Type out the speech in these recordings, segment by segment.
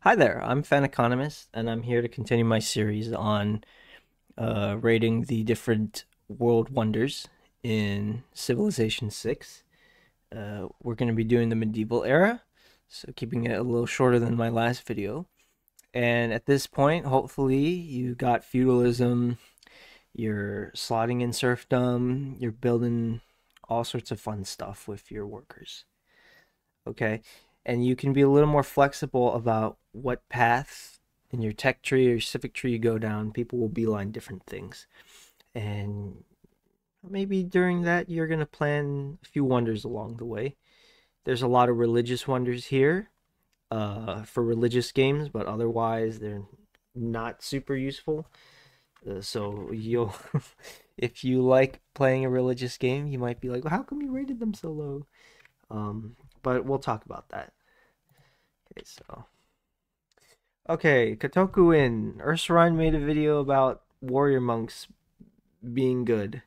Hi there, I'm Fan Economist, and I'm here to continue my series on rating the different world wonders in Civilization 6. We're going to be doing the medieval era, so keeping it a little shorter than my last video. And at this point, hopefully, you got feudalism, you're slotting in serfdom, you're building all sorts of fun stuff with your workers. Okay, and you can be a little more flexible about what paths in your tech tree or civic tree you go down. People will beeline different things, and maybe during that you're gonna plan a few wonders along the way. There's a lot of religious wonders here, for religious games, but otherwise they're not super useful. So you'll, if you like playing a religious game, you might be like, well, how come you rated them so low? But we'll talk about that. Okay, so Kotoku-in. Ursaron made a video about warrior monks being good.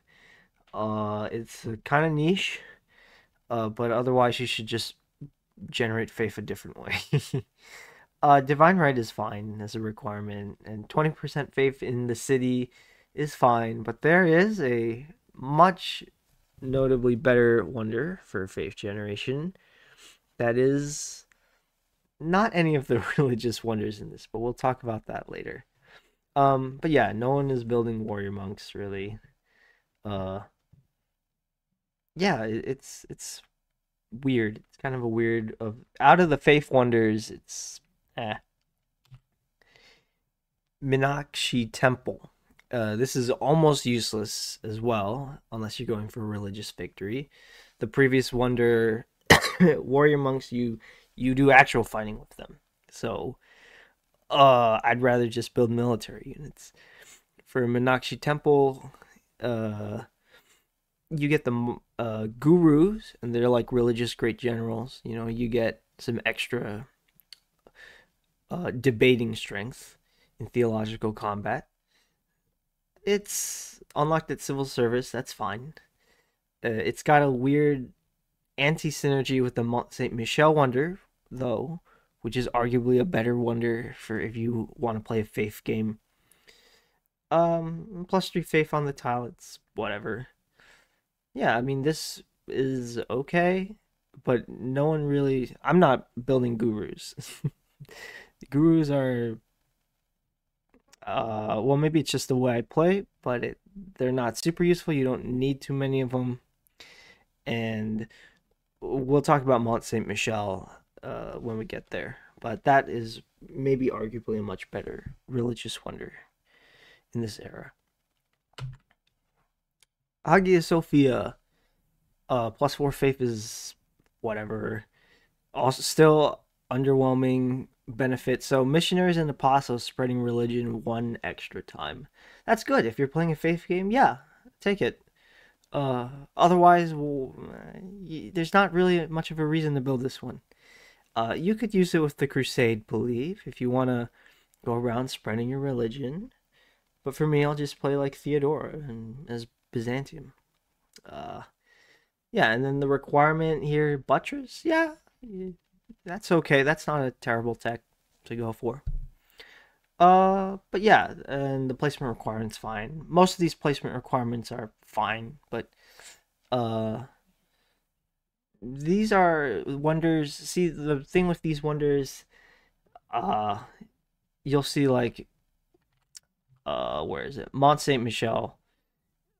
It's kind of niche, but otherwise you should just generate faith a different way. Divine right is fine as a requirement, and 20% faith in the city is fine, but there is a much notably better wonder for faith generation that is not any of the religious wonders in this, but we'll talk about that later. But yeah, no one is building warrior monks really. Uh, yeah, it's weird. It's kind of a weird of out of the faith wonders. It's eh. Meenakshi Temple. This is almost useless as well, unless you're going for a religious victory. The previous wonder, warrior monks, you do actual fighting with them. So, I'd rather just build military units. For Meenakshi Temple, you get the gurus, and they're like religious great generals. You know, you get some extra debating strength in theological combat. It's unlocked at civil service. That's fine. It's got a weird anti-synergy with the Mont St. Michel wonder, though, which is arguably a better wonder for if you want to play a faith game. +3 faith on the tile. It's whatever. Yeah, I mean this is okay, but no one really. I'm not building gurus. Gurus are well, maybe it's just the way I play, but they're not super useful. You don't need too many of them, and we'll talk about Mont Saint Michel when we get there. But that is maybe arguably a much better religious wonder in this era. Hagia Sophia, +4 faith is whatever. Also, still underwhelming benefit. So missionaries and apostles spreading religion one extra time. That's good. If you're playing a faith game, yeah, take it. Otherwise, well, there's not really much of a reason to build this one. You could use it with the Crusade belief if you want to go around spreading your religion. But for me, I'll just play like Theodora and as Byzantium. Uh, yeah, and then the requirement here, buttress. Yeah, that's okay. That's not a terrible tech to go for. But yeah, and the placement requirement's fine. Most of these placement requirements are fine, but uh, these are wonders. See, the thing with these wonders, uh, you'll see like where is it? Mont Saint Michel.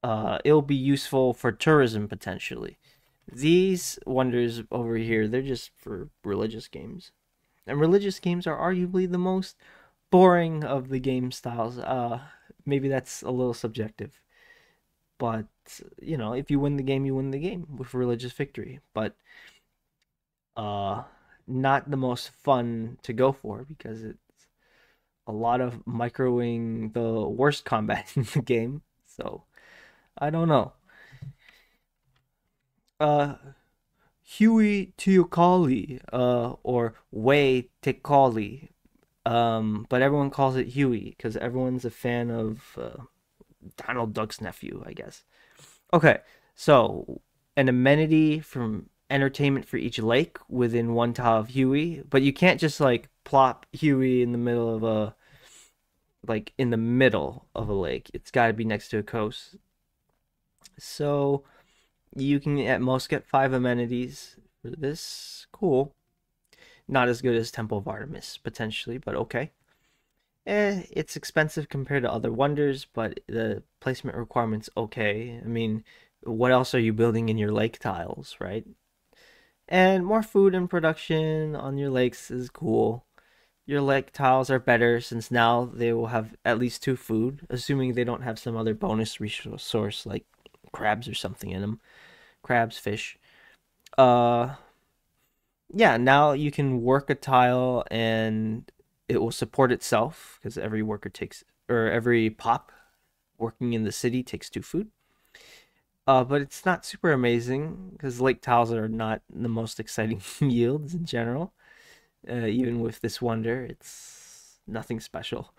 It'll be useful for tourism potentially. These wonders over here, they're just for religious games. And religious games are arguably the most boring of the game styles. Maybe that's a little subjective. But, you know, if you win the game, you win the game with religious victory. But uh not the most fun to go for because it's a lot of microing the worst combat in the game. So, I don't know. Uh Huey Teocalli, or Way Teocalli, but everyone calls it Huey because everyone's a fan of Donald Duck's nephew, I guess. Okay, so an amenity from entertainment for each lake within one tile of Huey, but you can't just like plop Huey in the middle of a lake. It's got to be next to a coast. So you can at most get 5 amenities for this. Cool. Not as good as Temple of Artemis potentially, but okay. It's expensive compared to other wonders, but the placement requirement's okay. I mean, what else are you building in your lake tiles, right? And more food and production on your lakes is cool. Your lake tiles are better since now they will have at least two food, assuming they don't have some other bonus resource source like crabs or something in them. Crabs, fish. Uh, yeah, now you can work a tile and it will support itself because every worker takes, or every pop working in the city takes two food. But it's not super amazing because lake tiles are not the most exciting yields in general. Even with this wonder, it's nothing special.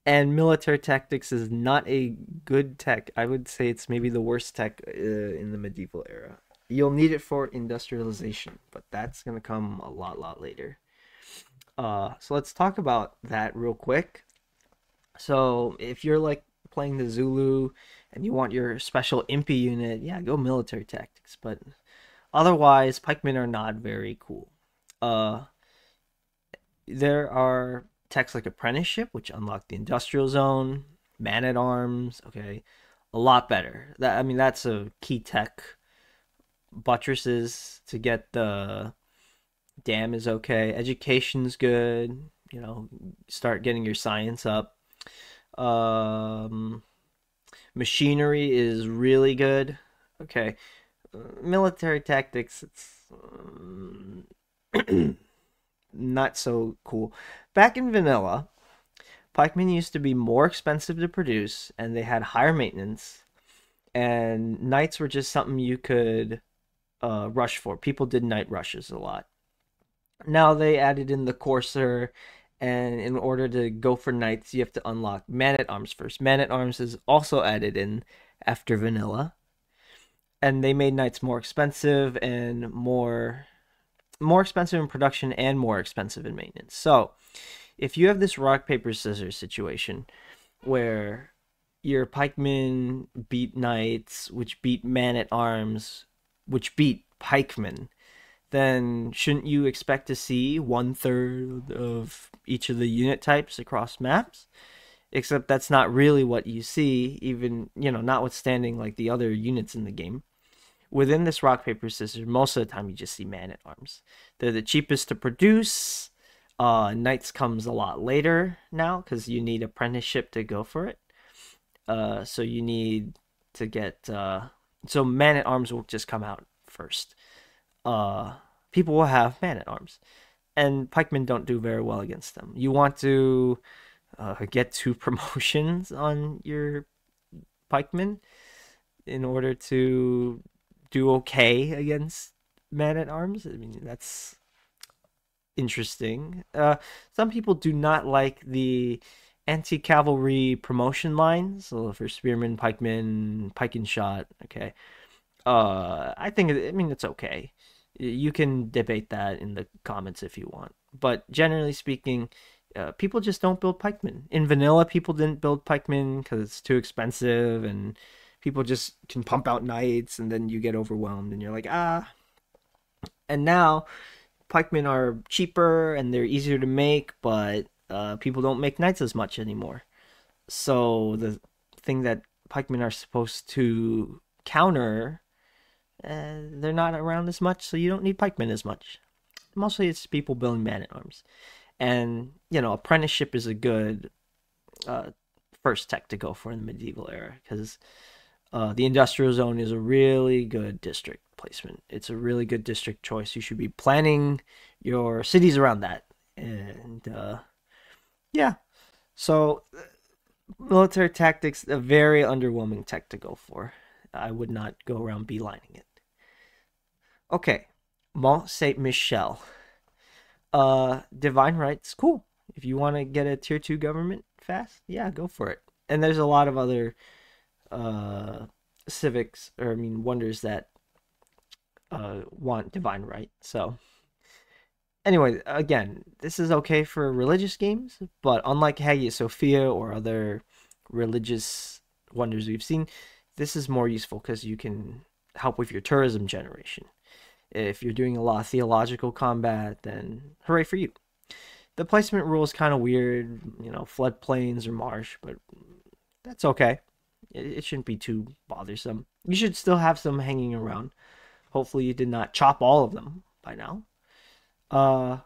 And military tactics is not a good tech. I would say it's maybe the worst tech in the medieval era. You'll need it for industrialization, but that's gonna come a lot later. So let's talk about that real quick. So if you're like playing the Zulu and you want your special impy unit, yeah, go military tactics. But otherwise, pikemen are not very cool. Uh, there are techs like apprenticeship, which unlock the industrial zone, man at arms. Okay, a lot better. That I mean, that's a key tech. Buttresses to get the dam is okay. Education's good. You know, start getting your science up. Um, Machinery is really good. Okay, military tactics. It's not so cool. Back in vanilla, pikemen used to be more expensive to produce, and they had higher maintenance. And knights were just something you could rush for. People did night rushes a lot. Now they added in the courser, and in order to go for knights, you have to unlock man at arms first. Man at arms is also added in after vanilla, and they made knights more expensive and more expensive in production and more expensive in maintenance. So if you have this rock paper scissors situation where your pikemen beat knights, which beat man at arms, which beat pikemen, then shouldn't you expect to see 1/3 of each of the unit types across maps? Except that's not really what you see, even, notwithstanding like the other units in the game. Within this rock, paper, scissors, most of the time you just see man at arms. They're the cheapest to produce. Knights comes a lot later now because you need apprenticeship to go for it. So you need to get. So man at arms will just come out first. People will have man at arms, and pikemen don't do very well against them. You want to get 2 promotions on your pikemen in order to do okay against man at arms. I mean, that's interesting. Some people do not like the anti-cavalry promotion lines. So for spearmen, pikemen, pike and shot. Okay. I mean, it's okay. You can debate that in the comments if you want. But generally speaking, people just don't build pikemen. In vanilla, people didn't build pikemen because it's too expensive, and people just can pump out knights, and then you get overwhelmed, and you're like, ah. And now, pikemen are cheaper and they're easier to make, but people don't make knights as much anymore. So the thing that pikemen are supposed to counter, they're not around as much, so you don't need pikemen as much. Mostly it's people building man at arms. And, apprenticeship is a good first tech to go for in the medieval era because the industrial zone is a really good district placement. It's a really good district choice. You should be planning your cities around that. And yeah, so military tactics, a very underwhelming tech to go for. I would not go around beelining it. Okay, Mont St. Michel. Divine rights, cool. If you want to get a tier 2 government fast, yeah, go for it. And there's a lot of other civics, or I mean wonders that want divine right. So anyway, again, this is okay for religious games, but unlike Hagia Sophia or other religious wonders we've seen, this is more useful because you can help with your tourism generation. If you're doing a lot of theological combat, then hooray for you. The placement rule is kind of weird, floodplains or marsh, but that's okay. It shouldn't be too bothersome. You should still have some hanging around. Hopefully, you did not chop all of them by now. Uh,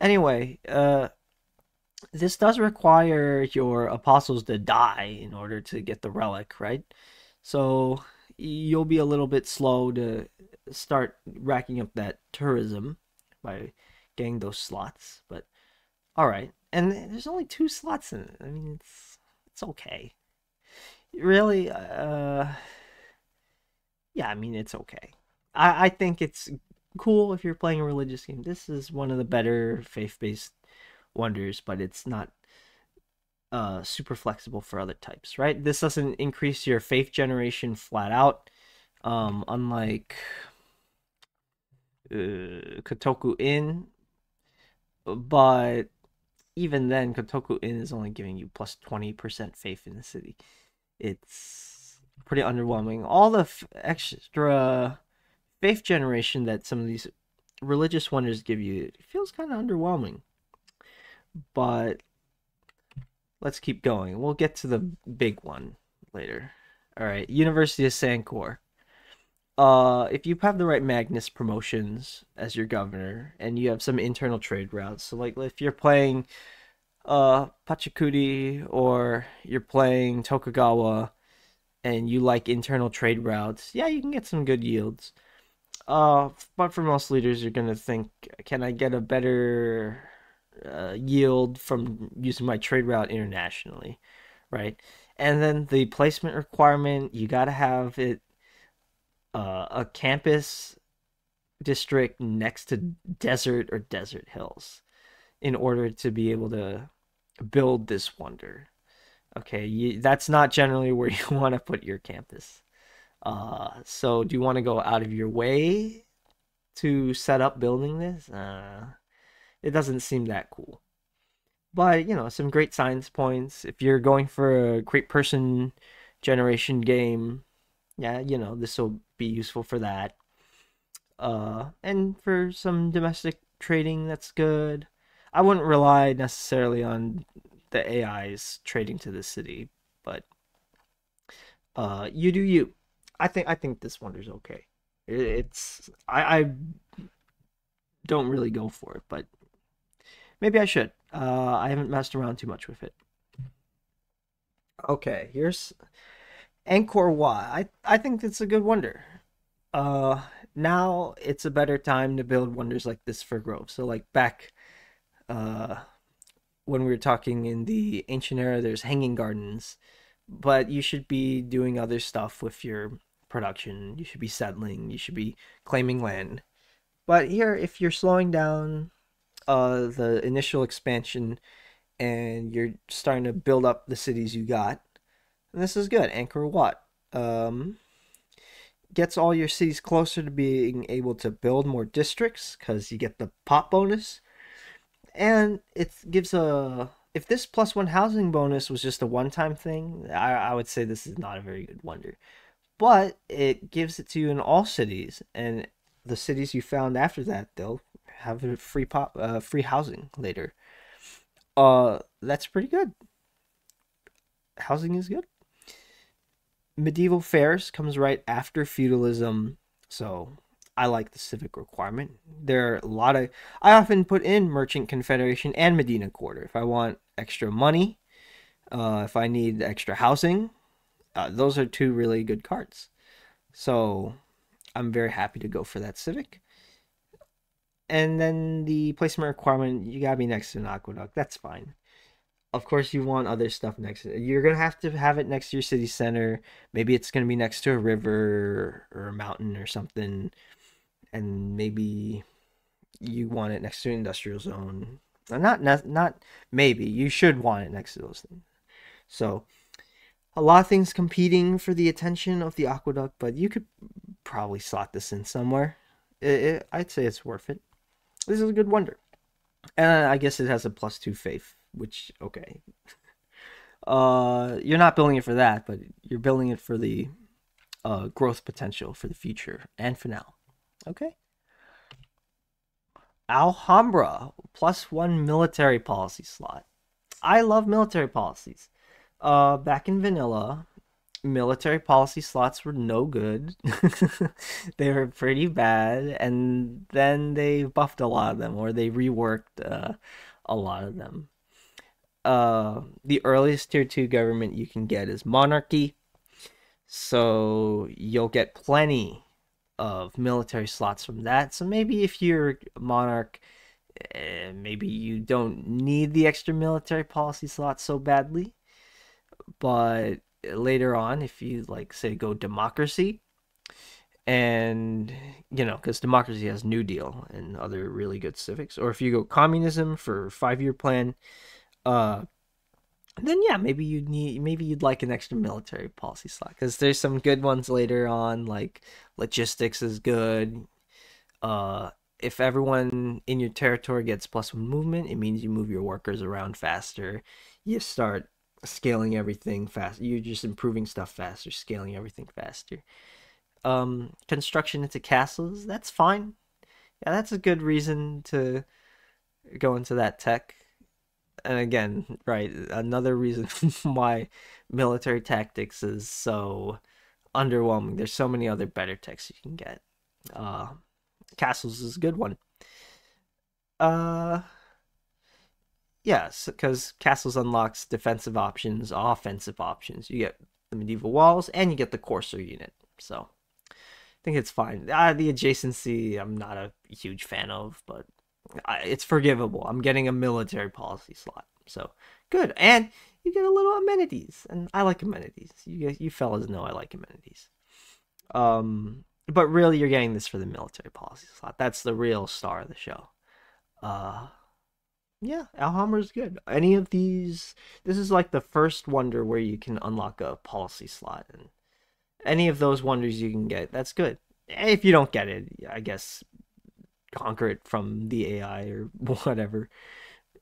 anyway, this does require your apostles to die in order to get the relic, right? So you'll be a little bit slow to start racking up that tourism by getting those slots, but all right. And there's only 2 slots in it. I mean, it's okay. Really, yeah, I mean, it's okay. I think it's cool if you're playing a religious game. This is one of the better faith-based wonders, but it's not super flexible for other types, right? This doesn't increase your faith generation flat out, unlike Kotoku-in, but even then, Kotoku-in is only giving you plus 20% faith in the city. It's pretty underwhelming. All the extra faith generation that some of these religious wonders give you, it feels kind of underwhelming. But let's keep going. We'll get to the big one later. All right, University of Sankore. If you have the right Magnus promotions as your governor, and you have some internal trade routes, so like if you're playing Pachakudi or you're playing Tokugawa, and you like internal trade routes, yeah, you can get some good yields. But for most leaders, you're gonna think, can I get a better yield from using my trade route internationally, right? And then the placement requirement, you gotta have it a campus district next to desert or desert hills in order to be able to build this wonder. Okay, that's not generally where you want to put your campus. So do you want to go out of your way to set up building this? It doesn't seem that cool. But, some great science points. If you're going for a great person generation game, yeah, this will be useful for that. And for some domestic trading, that's good. I wouldn't rely necessarily on the AIs trading to the city, but you do you. I think this wonder's okay. I don't really go for it, but maybe I should. I haven't messed around too much with it. Okay, here's Angkor Wat. I think it's a good wonder. Uh, Now it's a better time to build wonders like this for growth. So like back uh when we were talking in the ancient era, there's hanging gardens, but you should be doing other stuff with your production. You should be settling, you should be claiming land. But here, if you're slowing down the initial expansion and you're starting to build up the cities you got, and this is good. Angkor Wat gets all your cities closer to being able to build more districts because you get the pop bonus, and it gives a. If this +1 housing bonus was just a one-time thing, I would say this is not a very good wonder. But it gives it to you in all cities, and the cities you found after that, they'll have a free housing later. That's pretty good. Housing is good. Medieval fairs comes right after feudalism, so I like the civic requirement. There are a lot of. I often put in Merchant Confederation and Medina Quarter if I want extra money, if I need extra housing. Those are 2 really good cards. So I'm very happy to go for that civic. And then the placement requirement, you gotta be next to an aqueduct. That's fine. Of course, you want other stuff next to it. You're gonna have to have it next to your city center. Maybe it's gonna be next to a river or a mountain or something, and maybe you want it next to an industrial zone. Not maybe. You should want it next to those things. So a lot of things competing for the attention of the aqueduct, but you could probably slot this in somewhere. I'd say it's worth it. This is a good wonder. And I guess it has a +2 faith, which, okay. You're not building it for that, but you're building it for the growth potential for the future and for now. Okay. Alhambra, +1 military policy slot. I love military policies. Back in vanilla, military policy slots were no good. They were pretty bad, and then they buffed a lot of them, or they reworked a lot of them. The earliest tier 2 government you can get is monarchy, so you'll get plenty of military slots from that. So maybe if you're a monarch, maybe you don't need the extra military policy slots so badly. But later on, if you like, say, go democracy, and because democracy has New Deal and other really good civics, or if you go communism for 5-year plan, uh, then yeah, maybe you'd like an extra military policy slot because there's some good ones later on, like logistics is good. Uh, if everyone in your territory gets +1 movement, it means you move your workers around faster. You start scaling everything fast. You're just improving stuff faster, scaling everything faster. Construction into castles, that's fine. Yeah, that's a good reason to go into that tech. And again, right, another reason why military tactics is so underwhelming. There's so many other better techs you can get. Uh, Castles is a good one. Uh, yes, because castles unlocks defensive options, offensive options. You get the medieval walls, and you get the courser unit. So I think it's fine. The adjacency, I'm not a huge fan of, but it's forgivable. I'm getting a military policy slot, so good. And you get a little amenities, and I like amenities. You fellas know I like amenities. But really, you're getting this for the military policy slot. That's the real star of the show. Uh, yeah, Alhambra is good. Any of these, this is like the first wonder where you can unlock a policy slot, and any of those wonders you can get, that's good. If you don't get it, I guess conquer it from the AI or whatever.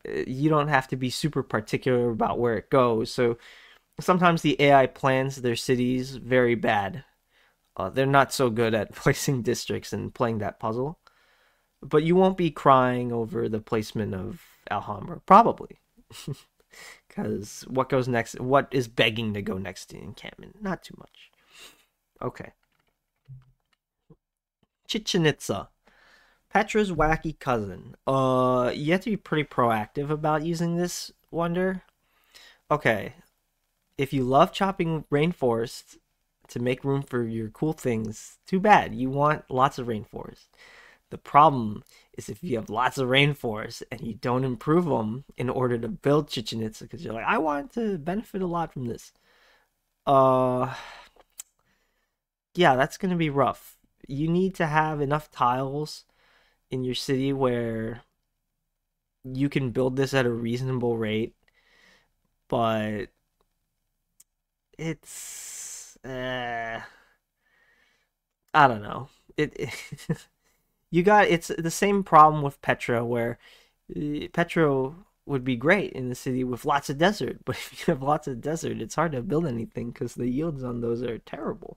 You don't have to be super particular about where it goes. So sometimes the AI plans their cities very bad. They're not so good at placing districts and playing that puzzle. But you won't be crying over the placement of Alhambra, probably. Because what goes next? What is begging to go next to encampment? Not too much. Okay. Chichen Itza. Petra's wacky cousin. You have to be pretty proactive about using this wonder. Okay. If you love chopping rainforests to make room for your cool things, too bad. You want lots of rainforest. The problem is if you have lots of rainforests and you don't improve them in order to build Chichen Itza, because you're like, I want to benefit a lot from this. Uh, yeah, that's gonna be rough. You need to have enough tiles in your city where you can build this at a reasonable rate, but it's I don't know. It's the same problem with Petra where Petra would be great in the city with lots of desert, but if you have lots of desert, it's hard to build anything because the yields on those are terrible.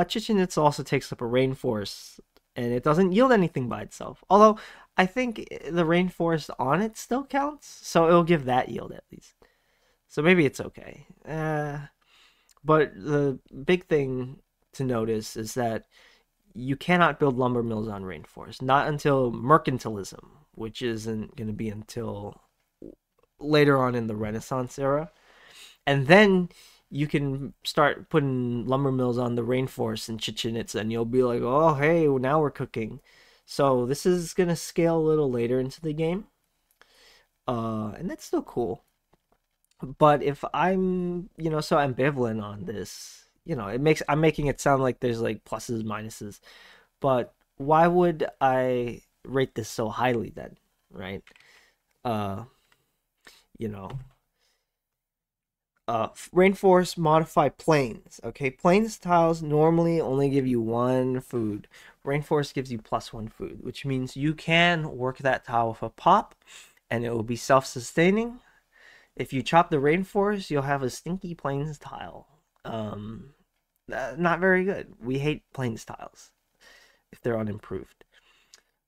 Chichen Itza also takes up a rainforest, and it doesn't yield anything by itself. Although I think the rainforest on it still counts, so it'll give that yield at least. So maybe it's okay. But the big thing to notice is that you cannot build lumber mills on rainforest, not until mercantilism, which isn't going to be until later on in the Renaissance era. And then you can start putting lumber mills on the rainforest in Chichen Itza, and you'll be like, oh, hey, now we're cooking. So this is going to scale a little later into the game. And that's still cool. But if I'm, so ambivalent on this, I'm making it sound like there's like pluses, minuses. But why would I rate this so highly then, right? Uh, you know, Rainforest modify plains. Okay, plains tiles normally only give you one food. Rainforest gives you +1 food, which means you can work that tile with a pop, and it will be self-sustaining. If you chop the rainforest, you'll have a stinky plains tile. Um, Not very good. We hate plains tiles if they're unimproved.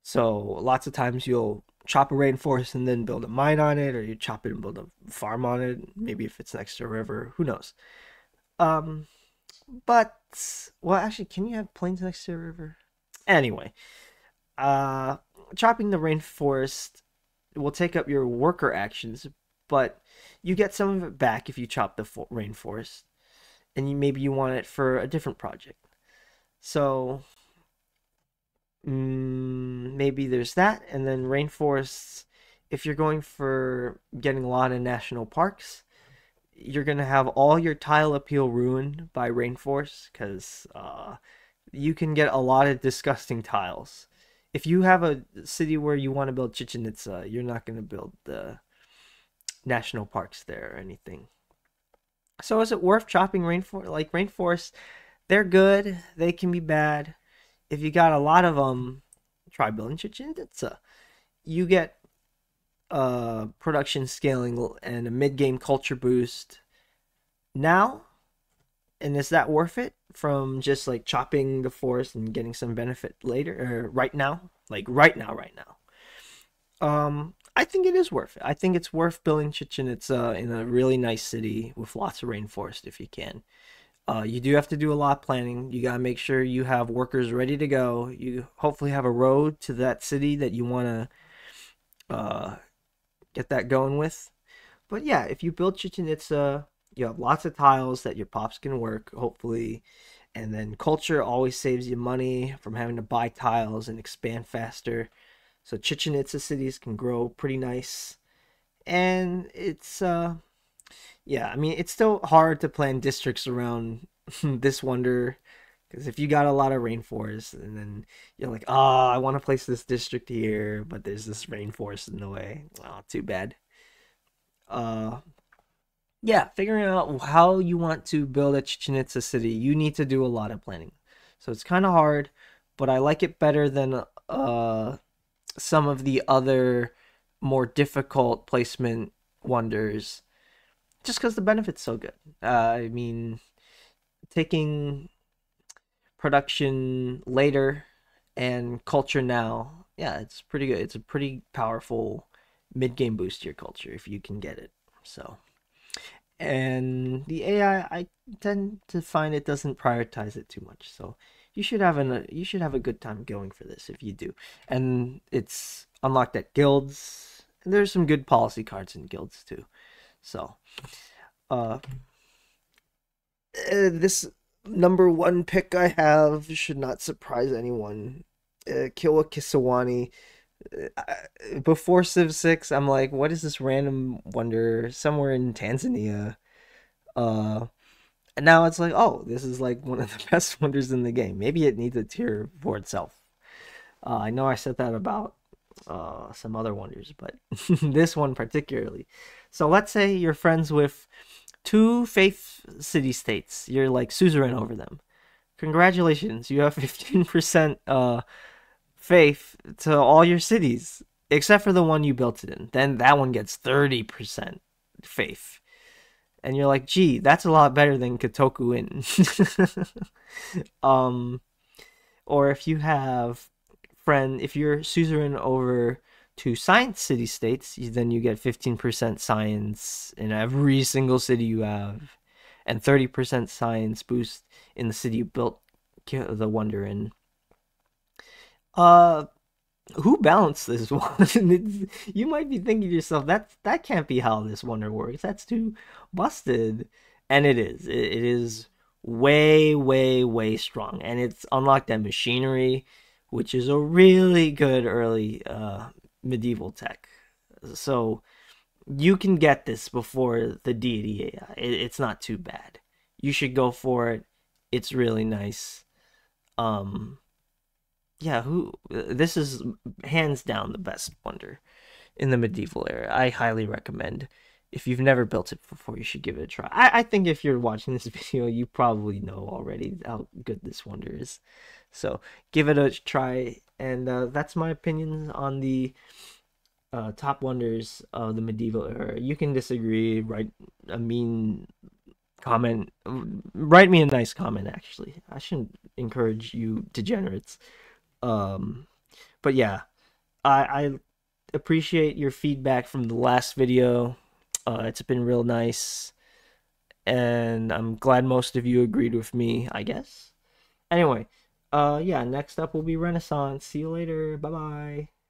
So lots of times you'll chop a rainforest and then build a mine on it, or you chop it and build a farm on it. Maybe if it's next to a river, who knows? Um, but well, actually, can you have plains next to a river? Anyway, uh, chopping the rainforest will take up your worker actions, but you get some of it back if you chop the rainforest, and maybe you want it for a different project. So maybe there's that, and then rainforests. If you're going for getting a lot of national parks, you're gonna have all your tile appeal ruined by rainforests because you can get a lot of disgusting tiles. If you have a city where you want to build Chichen Itza, you're not gonna build the national parks there or anything. So is it worth chopping rainforest? Like rainforests, they're good. They can be bad. If you got a lot of them, try building Chichen Itza. You get production scaling and a mid-game culture boost now. And is that worth it from just like chopping the forest and getting some benefit later or right now? Like right now. I think it is worth it. I think it's worth building Chichen Itza in a really nice city with lots of rainforest if you can. You do have to do a lot of planning. You gotta make sure you have workers ready to go. You hopefully have a road to that city that you wanna get that going with. But yeah, if you build Chichen Itza, you have lots of tiles that your pops can work, hopefully. And then culture always saves you money from having to buy tiles and expand faster. So Chichen Itza cities can grow pretty nice. And it's yeah, I mean it's still hard to plan districts around this wonder because if you got a lot of rainforest and then you're like, oh, I want to place this district here, but there's this rainforest in the way. Oh, too bad. Uh, yeah, figuring out how you want to build a Chichen Itza city, you need to do a lot of planning. So it's kind of hard, but I like it better than some of the other more difficult placement wonders just because the benefit's so good. I mean, taking production later and culture now, yeah, it's pretty good. It's a pretty powerful mid game boost to your culture if you can get it. So, and the AI, I tend to find it doesn't prioritize it too much. So you should have a good time going for this if you do. And it's unlocked at guilds. And there's some good policy cards in guilds too. So, uh, this number one pick I have should not surprise anyone. Kilwa Kisiwani. Before Civ 6, I'm like, what is this random wonder somewhere in Tanzania? Uh, and now it's like, oh, this is like one of the best wonders in the game. Maybe it needs a tier for itself. I know I said that about some other wonders, but this one particularly. So let's say you're friends with two faith city states. You're like suzerain over them. Congratulations, you have 15% faith to all your cities, except for the one you built it in. Then that one gets 30% faith. And you're like, gee, that's a lot better than Kotoku-in. um, or if you have if you're suzerain over two science city states, then you get 15% science in every single city you have, and 30% science boost in the city you built the wonder in. Uh, who balanced this one? You might be thinking to yourself, that can't be how this wonder works. That's too busted, and it is. It is way, way, way strong, and it's unlocked that machinery, which is a really good early medieval tech. So you can get this before the deity AI. It's not too bad. You should go for it. It's really nice. Um, yeah, who this is hands down the best wonder in the medieval era. I highly recommend. if you've never built it before, you should give it a try. I think if you're watching this video, you probably know already how good this wonder is. So give it a try. And that's my opinion on the top wonders of the medieval era. You can disagree, write a mean comment, write me a nice comment. Actually, I shouldn't encourage you degenerates. Um, but yeah, I appreciate your feedback from the last video. It's been real nice, and I'm glad most of you agreed with me, I guess. Anyway, yeah, next up will be Renaissance. See you later. Bye bye.